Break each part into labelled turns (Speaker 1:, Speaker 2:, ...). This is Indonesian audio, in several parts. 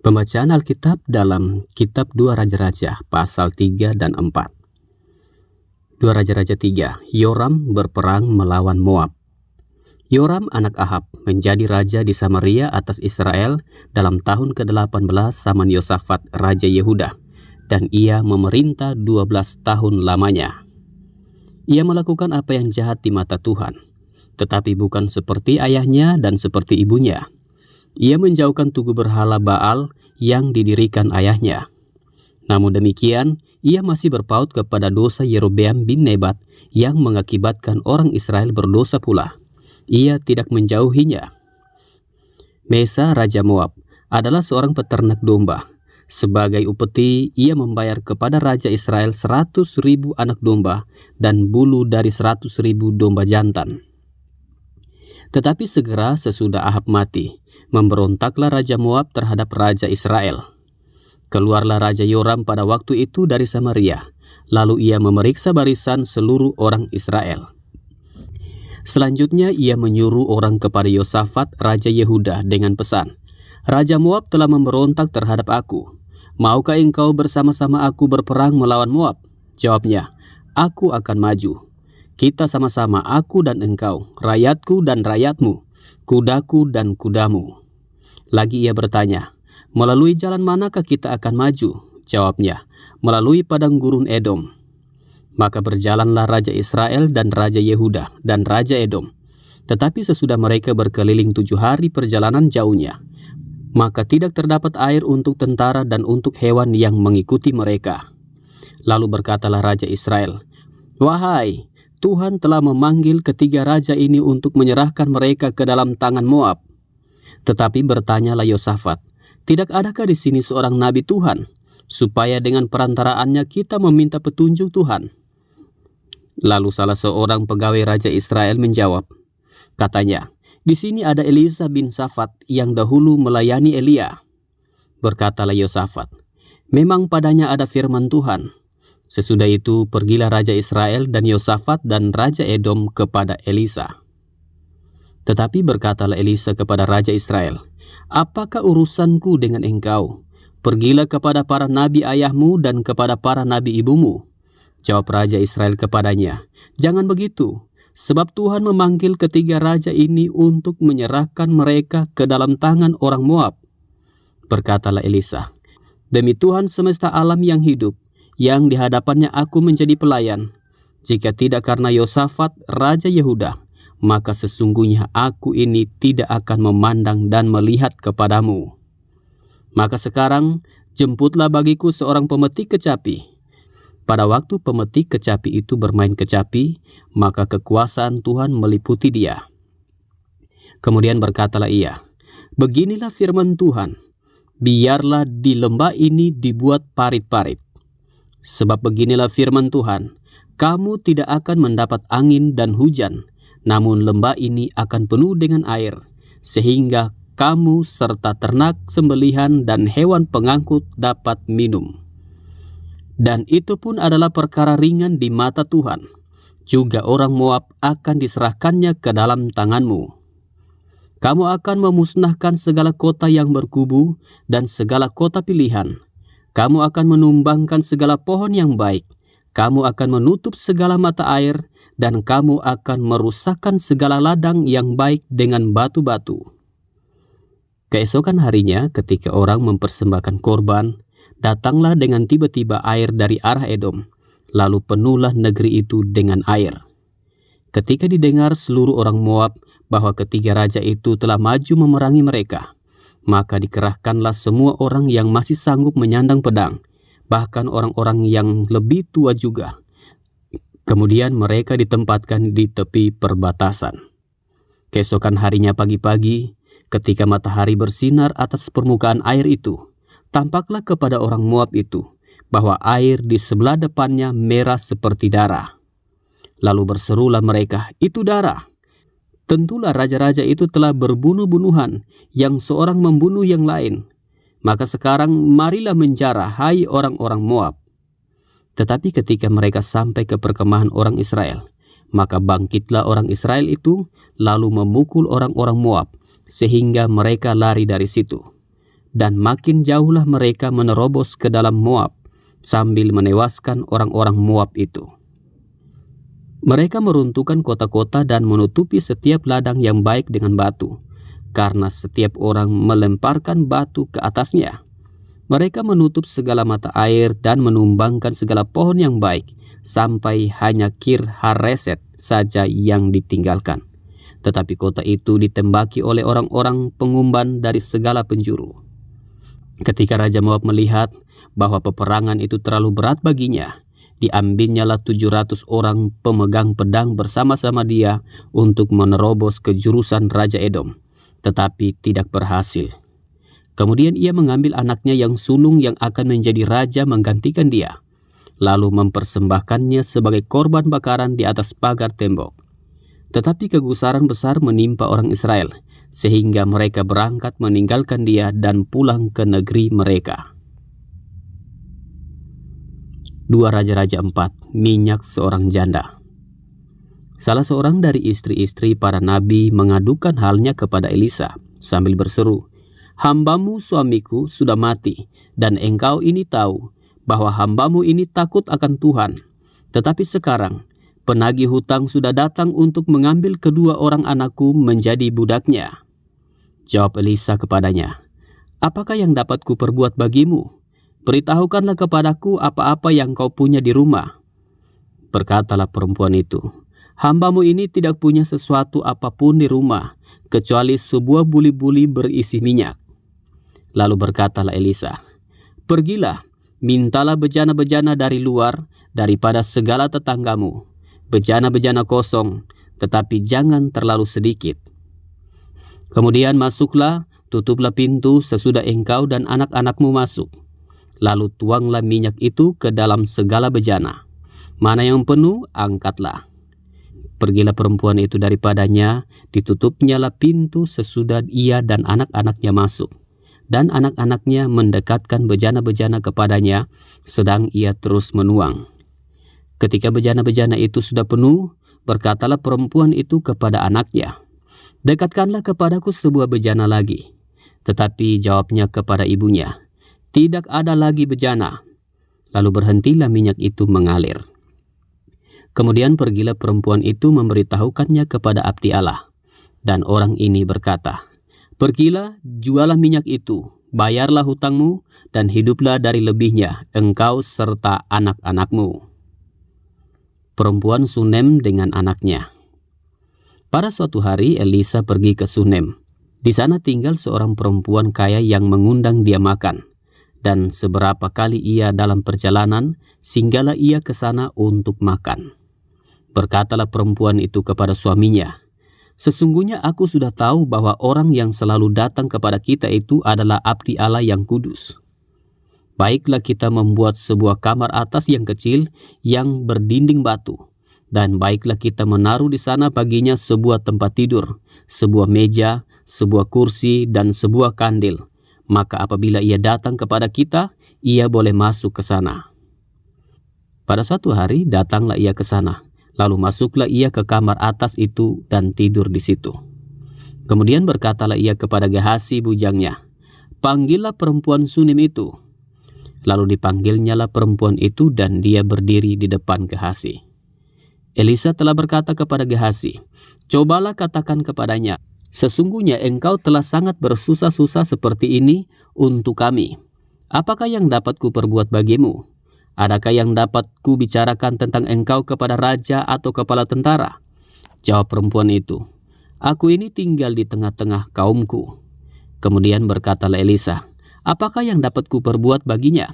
Speaker 1: Pembacaan Alkitab dalam Kitab 2 Raja-Raja pasal 3 dan 4. 2 Raja-Raja 3. Yoram berperang melawan Moab. Yoram anak Ahab menjadi raja di Samaria atas Israel dalam tahun ke-18 zaman Yosafat Raja Yehuda, dan ia memerintah 12 tahun lamanya. Ia melakukan apa yang jahat di mata Tuhan, tetapi bukan seperti ayahnya dan seperti ibunya. Ia menjauhkan tugu berhala Baal yang didirikan ayahnya. Namun demikian, ia masih berpaut kepada dosa Yerobeam bin Nebat yang mengakibatkan orang Israel berdosa pula. Ia tidak menjauhinya. Mesa Raja Moab adalah seorang peternak domba. Sebagai upeti, ia membayar kepada Raja Israel 100.000 anak domba dan bulu dari 100.000 domba jantan. Tetapi segera sesudah Ahab mati, memberontaklah Raja Moab terhadap Raja Israel. Keluarlah Raja Yoram pada waktu itu dari Samaria, lalu ia memeriksa barisan seluruh orang Israel. Selanjutnya ia menyuruh orang kepada Yosafat Raja Yehuda dengan pesan, "Raja Moab telah memberontak terhadap aku. Maukah engkau bersama-sama aku berperang melawan Moab?" Jawabnya, "Aku akan maju. Kita sama-sama, aku dan engkau, rakyatku dan rakyatmu, kudaku dan kudamu." Lagi ia bertanya, "Melalui jalan manakah kita akan maju?" Jawabnya, "Melalui padang gurun Edom." Maka berjalanlah Raja Israel dan Raja Yehuda dan Raja Edom. Tetapi sesudah mereka berkeliling 7 hari perjalanan jauhnya, maka tidak terdapat air untuk tentara dan untuk hewan yang mengikuti mereka. Lalu berkatalah Raja Israel, "Wahai, Tuhan telah memanggil ketiga raja ini untuk menyerahkan mereka ke dalam tangan Moab." Tetapi bertanyalah Yosafat, "Tidak adakah di sini seorang nabi Tuhan, supaya dengan perantaraannya kita meminta petunjuk Tuhan?" Lalu salah seorang pegawai Raja Israel menjawab, katanya, "Di sini ada Elisa bin Safat yang dahulu melayani Elia." Berkatalah Yosafat, "Memang padanya ada firman Tuhan." Sesudah itu pergilah Raja Israel dan Yosafat dan Raja Edom kepada Elisa. Tetapi berkatalah Elisa kepada Raja Israel, "Apakah urusanku dengan engkau? Pergilah kepada para nabi ayahmu dan kepada para nabi ibumu." Jawab Raja Israel kepadanya, "Jangan begitu, sebab Tuhan memanggil ketiga raja ini untuk menyerahkan mereka ke dalam tangan orang Moab." Berkatalah Elisa, "Demi Tuhan semesta alam yang hidup, yang di hadapannya aku menjadi pelayan, jika tidak karena Yosafat Raja Yehuda, maka sesungguhnya aku ini tidak akan memandang dan melihat kepadamu. Maka sekarang jemputlah bagiku seorang pemetik kecapi." Pada waktu pemetik kecapi itu bermain kecapi, maka kekuasaan Tuhan meliputi dia. Kemudian berkatalah ia, "Beginilah firman Tuhan, biarlah di lembah ini dibuat parit-parit. Sebab beginilah firman Tuhan, kamu tidak akan mendapat angin dan hujan, namun lembah ini akan penuh dengan air, sehingga kamu serta ternak sembelihan dan hewan pengangkut dapat minum. Dan itu pun adalah perkara ringan di mata Tuhan. Juga orang Moab akan diserahkannya ke dalam tanganmu. Kamu akan memusnahkan segala kota yang berkubu dan segala kota pilihan. Kamu akan menumbangkan segala pohon yang baik. Kamu akan menutup segala mata air, dan kamu akan merusakkan segala ladang yang baik dengan batu-batu." Keesokan harinya ketika orang mempersembahkan korban, datanglah dengan tiba-tiba air dari arah Edom, lalu penuhlah negeri itu dengan air. Ketika didengar seluruh orang Moab bahwa ketiga raja itu telah maju memerangi mereka, maka dikerahkanlah semua orang yang masih sanggup menyandang pedang, bahkan orang-orang yang lebih tua juga. Kemudian mereka ditempatkan di tepi perbatasan. Keesokan harinya pagi-pagi, ketika matahari bersinar atas permukaan air itu, tampaklah kepada orang Moab itu bahwa air di sebelah depannya merah seperti darah. Lalu berserulah mereka, "Itu darah." Tentulah raja-raja itu telah berbunuh-bunuhan, yang seorang membunuh yang lain. Maka sekarang marilah menjara, hai orang-orang Moab. Tetapi ketika mereka sampai ke perkemahan orang Israel, maka bangkitlah orang Israel itu, lalu memukul orang-orang Moab, sehingga mereka lari dari situ. dan makin jauhlah mereka menerobos ke dalam Moab sambil menewaskan orang-orang Moab itu. Mereka meruntuhkan kota-kota dan menutupi setiap ladang yang baik dengan batu, karena setiap orang melemparkan batu ke atasnya. Mereka menutup segala mata air dan menumbangkan segala pohon yang baik, sampai hanya Kir Hareset saja yang ditinggalkan. Tetapi kota itu ditembaki oleh orang-orang pengumban dari segala penjuru. Ketika Raja Moab melihat bahwa peperangan itu terlalu berat baginya, diambilnyalah 700 orang pemegang pedang bersama-sama dia untuk menerobos ke jurusan Raja Edom, tetapi tidak berhasil. Kemudian ia mengambil anaknya yang sulung yang akan menjadi raja menggantikan dia, lalu mempersembahkannya sebagai korban bakaran di atas pagar tembok. Tetapi kegusaran besar menimpa orang Israel, sehingga mereka berangkat meninggalkan dia dan pulang ke negeri mereka. 2 Raja-Raja 4, minyak seorang janda. Salah seorang dari istri-istri para nabi mengadukan halnya kepada Elisa sambil berseru, "Hambamu suamiku sudah mati, dan engkau ini tahu bahwa hambamu ini takut akan Tuhan. Tetapi sekarang penagih hutang sudah datang untuk mengambil kedua orang anakku menjadi budaknya." Jawab Elisa kepadanya, "Apakah yang dapat kuperbuat bagimu? Beritahukanlah kepadaku apa-apa yang kau punya di rumah." Berkatalah perempuan itu, "Hambamu ini tidak punya sesuatu apapun di rumah, kecuali sebuah buli-buli berisi minyak." Lalu berkatalah Elisa, "Pergilah, mintalah bejana-bejana dari luar daripada segala tetanggamu, bejana-bejana kosong, tetapi jangan terlalu sedikit. Kemudian masuklah, tutuplah pintu sesudah engkau dan anak-anakmu masuk. Lalu tuanglah minyak itu ke dalam segala bejana. Mana yang penuh, angkatlah." Pergilah perempuan itu daripadanya, ditutupnyalah pintu sesudah ia dan anak-anaknya masuk. Dan anak-anaknya mendekatkan bejana-bejana kepadanya, sedang ia terus menuang. Ketika bejana-bejana itu sudah penuh, berkatalah perempuan itu kepada anaknya, "Dekatkanlah kepadaku sebuah bejana lagi." Tetapi jawabnya kepada ibunya, "Tidak ada lagi bejana." Lalu berhentilah minyak itu mengalir. Kemudian pergilah perempuan itu memberitahukannya kepada abdi Allah. Dan orang ini berkata, "Pergilah, jualah minyak itu, bayarlah hutangmu, dan hiduplah dari lebihnya, engkau serta anak-anakmu." Perempuan Sunem dengan anaknya. Pada suatu hari Elisa pergi ke Sunem. Di sana tinggal seorang perempuan kaya yang mengundang dia makan. Dan seberapa kali ia dalam perjalanan, singgahlah ia ke sana untuk makan. Berkatalah perempuan itu kepada suaminya, "Sesungguhnya aku sudah tahu bahwa orang yang selalu datang kepada kita itu adalah abdi Allah yang kudus. Baiklah kita membuat sebuah kamar atas yang kecil yang berdinding batu, dan baiklah kita menaruh di sana baginya sebuah tempat tidur, sebuah meja, sebuah kursi, dan sebuah kandil. Maka apabila ia datang kepada kita, ia boleh masuk ke sana." Pada suatu hari datanglah ia ke sana. Lalu masuklah ia ke kamar atas itu dan tidur di situ. Kemudian berkatalah ia kepada Gehasi bujangnya, "Panggillah perempuan Sunem itu." Lalu dipanggilnyalah perempuan itu dan dia berdiri di depan Gehasi. Elisa telah berkata kepada Gehasi, "Cobalah katakan kepadanya, sesungguhnya engkau telah sangat bersusah-susah seperti ini untuk kami. Apakah yang dapat kuperbuat bagimu? Adakah yang dapat ku bicarakan tentang engkau kepada raja atau kepala tentara?" Jawab perempuan itu, "Aku ini tinggal di tengah-tengah kaumku." Kemudian berkatalah Elisa, "Apakah yang dapat ku perbuat baginya?"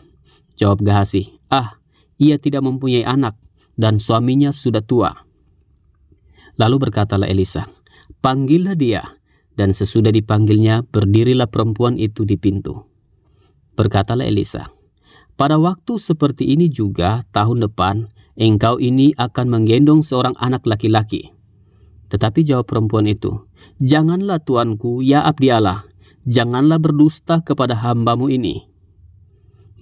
Speaker 1: Jawab Gehasi, ia tidak mempunyai anak, dan suaminya sudah tua." Lalu berkatalah Elisa, "Panggillah dia." Dan sesudah dipanggilnya, berdirilah perempuan itu di pintu. Berkatalah Elisa, "Pada waktu seperti ini juga tahun depan, engkau ini akan menggendong seorang anak laki-laki." Tetapi jawab perempuan itu, "Janganlah tuanku, ya abdi Allah, janganlah berdusta kepada hambamu ini."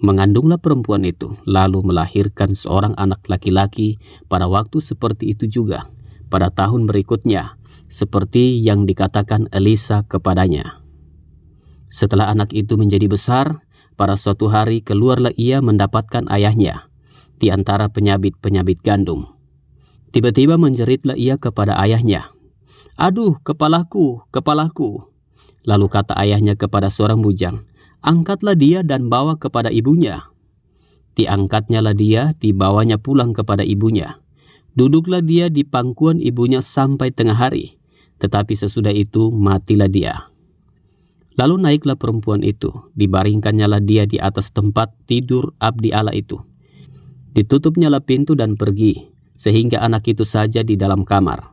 Speaker 1: Mengandunglah perempuan itu, lalu melahirkan seorang anak laki-laki pada waktu seperti itu juga, pada tahun berikutnya, seperti yang dikatakan Elisa kepadanya. Setelah anak itu menjadi besar, pada suatu hari keluarlah ia mendapatkan ayahnya di antara penyabit-penyabit gandum. Tiba-tiba menjeritlah ia kepada ayahnya, "Aduh, kepalaku, kepalaku." Lalu kata ayahnya kepada seorang bujang, "Angkatlah dia dan bawa kepada ibunya." Diangkatnyalah dia, dibawanya pulang kepada ibunya. Duduklah dia di pangkuan ibunya sampai tengah hari, tetapi sesudah itu matilah dia. Lalu naiklah perempuan itu, dibaringkannyalah dia di atas tempat tidur abdi Allah itu. Ditutupnyalah pintu dan pergi, sehingga anak itu saja di dalam kamar.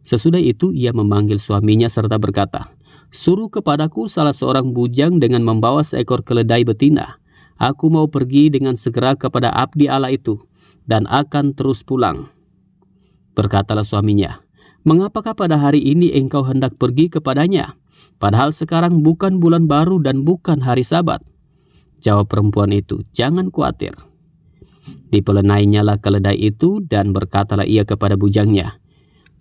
Speaker 1: Sesudah itu ia memanggil suaminya serta berkata, "Suruh kepadaku salah seorang bujang dengan membawa seekor keledai betina. Aku mau pergi dengan segera kepada abdi Allah itu, dan akan terus pulang." Berkatalah suaminya, "Mengapakah pada hari ini engkau hendak pergi kepadanya? Padahal sekarang bukan bulan baru dan bukan hari Sabat." Jawab perempuan itu, "Jangan khawatir." Dipelenainnyalah keledai itu, dan berkatalah ia kepada bujangnya,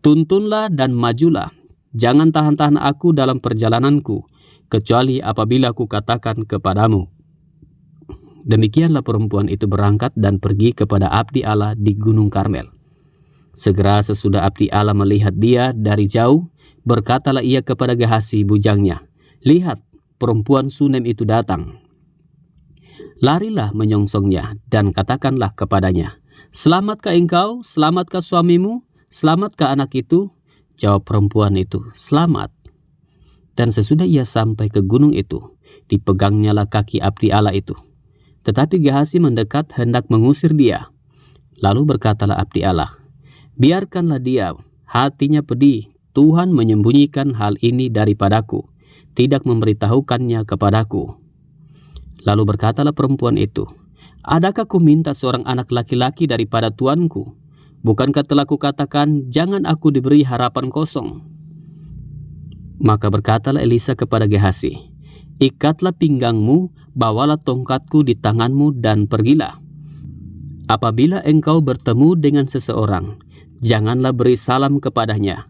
Speaker 1: "Tuntunlah dan majulah, jangan tahan-tahan aku dalam perjalananku, kecuali apabila aku katakan kepadamu." Demikianlah perempuan itu berangkat dan pergi kepada abdi Allah di Gunung Karmel. Segera sesudah abdi Allah melihat dia dari jauh, berkatalah ia kepada Gehasi bujangnya, "Lihat, perempuan Sunem itu datang." Larilah menyongsongnya dan katakanlah kepadanya, "Selamatkah engkau? Selamatkah suamimu? Selamatkah anak itu?" Jawab perempuan itu, "Selamat." Dan sesudah ia sampai ke gunung itu, dipegangnyalah kaki abdi Allah itu. Tetapi Gehasi mendekat hendak mengusir dia. Lalu berkatalah abdi Allah, "Biarkanlah dia, hatinya pedih. Tuhan menyembunyikan hal ini daripadaku, tidak memberitahukannya kepadaku." Lalu berkatalah perempuan itu, "Adakah ku minta seorang anak laki-laki daripada tuanku? Bukankah telah kukatakan, jangan aku diberi harapan kosong?" Maka berkatalah Elisa kepada Gehasi, "Ikatlah pinggangmu, bawalah tongkatku di tanganmu dan pergilah. Apabila engkau bertemu dengan seseorang, janganlah beri salam kepadanya.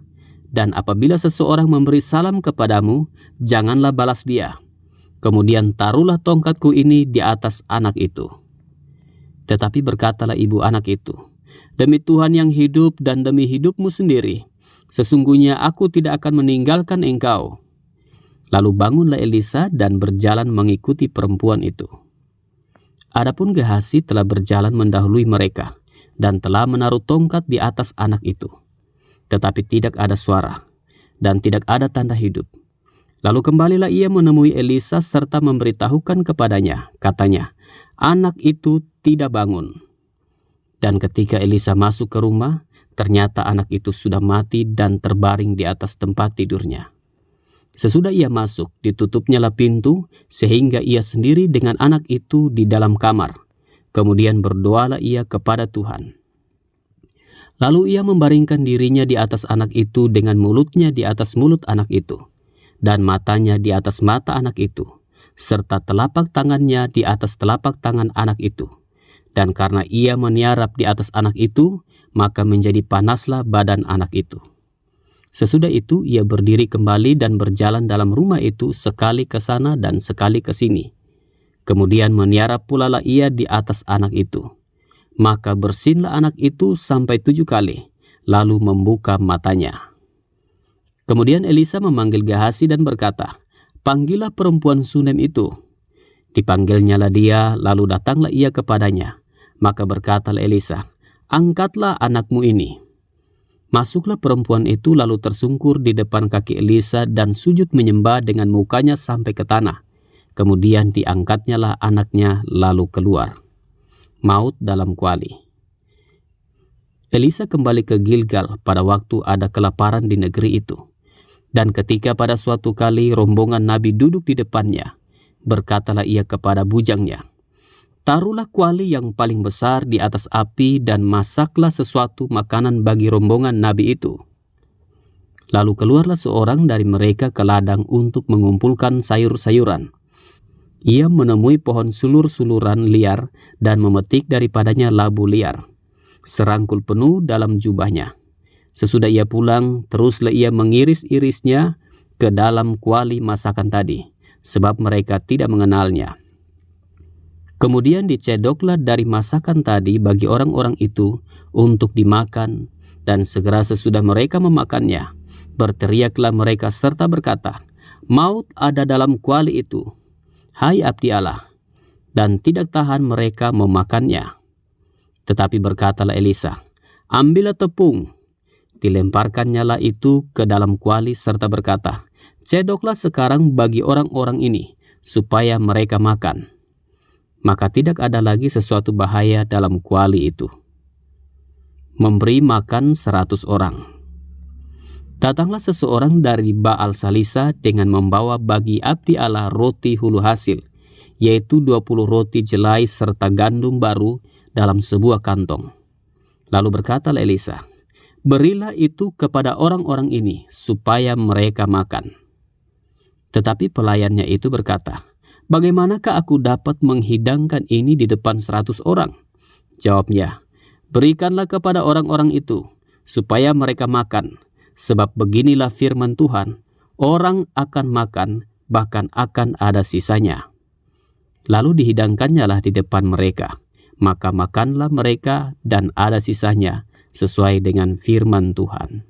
Speaker 1: Dan apabila seseorang memberi salam kepadamu, janganlah balas dia. Kemudian taruhlah tongkatku ini di atas anak itu." Tetapi berkatalah ibu anak itu, "Demi Tuhan yang hidup dan demi hidupmu sendiri, sesungguhnya aku tidak akan meninggalkan engkau." Lalu bangunlah Elisa dan berjalan mengikuti perempuan itu. Adapun Gehasi telah berjalan mendahului mereka dan telah menaruh tongkat di atas anak itu. Tetapi tidak ada suara dan tidak ada tanda hidup. Lalu kembalilah ia menemui Elisa serta memberitahukan kepadanya, katanya, "Anak itu tidak bangun." Dan ketika Elisa masuk ke rumah, ternyata anak itu sudah mati dan terbaring di atas tempat tidurnya. Sesudah ia masuk, ditutupnyalah pintu, sehingga ia sendiri dengan anak itu di dalam kamar. Kemudian berdoalah ia kepada Tuhan. Lalu ia membaringkan dirinya di atas anak itu dengan mulutnya di atas mulut anak itu, dan matanya di atas mata anak itu, serta telapak tangannya di atas telapak tangan anak itu. Dan karena ia meniarap di atas anak itu, maka menjadi panaslah badan anak itu. Sesudah itu ia berdiri kembali dan berjalan dalam rumah itu sekali ke sana dan sekali ke sini. Kemudian meniarap pula lah ia di atas anak itu. Maka bersinlah anak itu sampai 7 kali, lalu membuka matanya. Kemudian Elisa memanggil Gehasi dan berkata, "Panggillah perempuan Sunem itu." Dipanggilnyalah dia, lalu datanglah ia kepadanya. Maka berkatalah Elisa, "Angkatlah anakmu ini." Masuklah perempuan itu lalu tersungkur di depan kaki Elisa dan sujud menyembah dengan mukanya sampai ke tanah. Kemudian diangkatnyalah anaknya lalu keluar. Maut dalam kuali. Elisa kembali ke Gilgal pada waktu ada kelaparan di negeri itu. Dan ketika pada suatu kali rombongan nabi duduk di depannya, berkatalah ia kepada bujangnya, "Taruhlah kuali yang paling besar di atas api dan masaklah sesuatu makanan bagi rombongan nabi itu." Lalu keluarlah seorang dari mereka ke ladang untuk mengumpulkan sayur-sayuran. Ia menemui pohon sulur-suluran liar dan memetik daripadanya labu liar, serangkul penuh dalam jubahnya. Sesudah ia pulang, teruslah ia mengiris-irisnya ke dalam kuali masakan tadi, sebab mereka tidak mengenalnya. Kemudian dicedoklah dari masakan tadi bagi orang-orang itu untuk dimakan, dan segera sesudah mereka memakannya, berteriaklah mereka serta berkata, "Maut ada dalam kuali itu, hai abdi Allah," dan tidak tahan mereka memakannya. Tetapi berkatalah Elisa, "Ambillah tepung." Dilemparkannyalah itu ke dalam kuali serta berkata, "Cedoklah sekarang bagi orang-orang ini, supaya mereka makan." Maka tidak ada lagi sesuatu bahaya dalam kuali itu. Memberi makan 100 orang. Datanglah seseorang dari Baal Salisa dengan membawa bagi abdi Allah roti hulu hasil, yaitu 20 roti jelai serta gandum baru dalam sebuah kantong. Lalu berkatalah Elisa, "Berilah itu kepada orang-orang ini, supaya mereka makan." Tetapi pelayannya itu berkata, "Bagaimanakah aku dapat menghidangkan ini di depan 100 orang?" Jawabnya, "Berikanlah kepada orang-orang itu, supaya mereka makan. Sebab beginilah firman Tuhan, orang akan makan, bahkan akan ada sisanya." Lalu dihidangkannyalah di depan mereka. Maka makanlah mereka dan ada sisanya, sesuai dengan firman Tuhan.